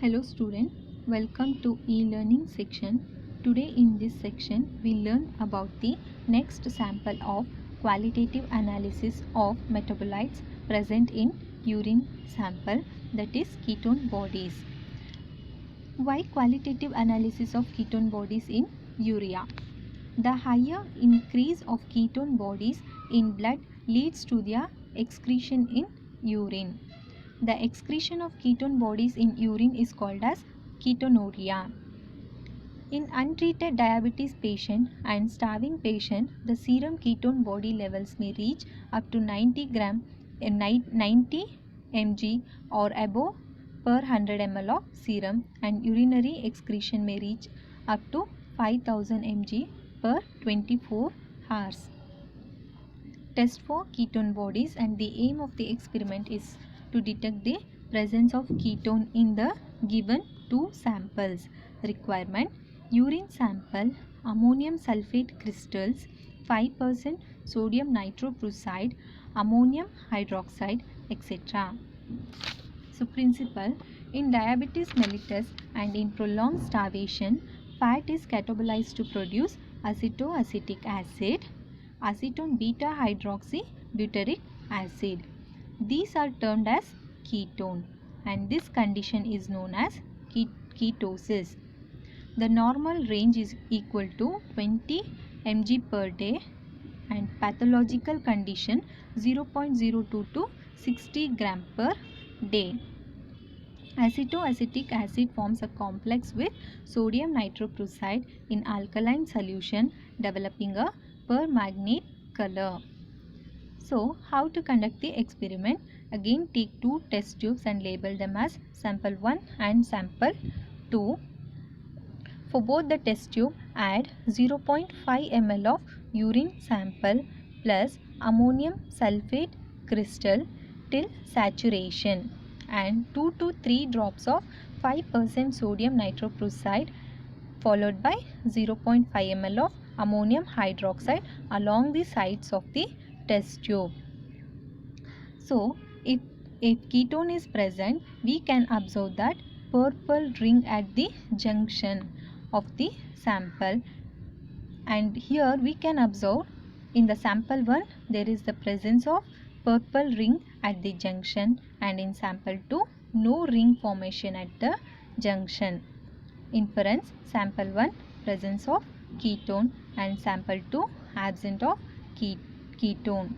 Hello student, welcome to e-learning section. Today in this section we learn about the next sample of qualitative analysis of metabolites present in urine sample, that is ketone bodies. Why qualitative analysis of ketone bodies in urea? The higher increase of ketone bodies in blood leads to their excretion in urine. The excretion of ketone bodies in urine is called as ketonuria. In untreated diabetes patient and starving patient, the serum ketone body levels may reach up to 90 mg or above per 100 ml of serum, and urinary excretion may reach up to 5000 mg per 24 hours. Test for ketone bodies, and the aim of the experiment is to detect the presence of ketone in the given two samples. Requirement: urine sample, ammonium sulfate crystals, 5% sodium nitroprusside, ammonium hydroxide, etc. So principle: in diabetes mellitus and in prolonged starvation, fat is catabolized to produce acetoacetic acid, acetone beta hydroxybutyric acid. These are termed as ketone, and this condition is known as ketosis. The normal range is equal to 20 mg per day, and pathological condition 0.02 to 60 gram per day. Acetoacetic acid forms a complex with sodium nitroprusside in alkaline solution, developing a permanganate color. So, how to conduct the experiment? Again, take two test tubes and label them as sample 1 and sample 2. For both the test tube, add 0.5 ml of urine sample plus ammonium sulfate crystal till saturation, and 2 to 3 drops of 5% sodium nitroprusside followed by 0.5 ml of ammonium hydroxide along the sides of the test tube. So, if ketone is present, we can observe that purple ring at the junction of the sample, and here we can observe in the sample 1 there is the presence of purple ring at the junction, and in sample 2 no ring formation at the junction. Inference: sample 1 presence of ketone and sample 2 absent of ketone.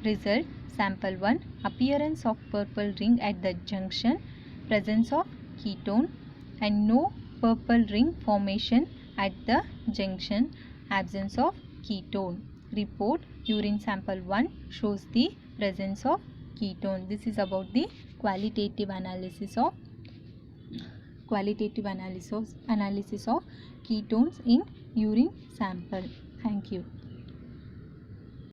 Result: sample 1 appearance of purple ring at the junction, presence of ketone, and no purple ring formation at the junction, absence of ketone. Report: urine sample 1 shows the presence of ketone. This is about the qualitative analysis of ketones in urine sample. Thank you.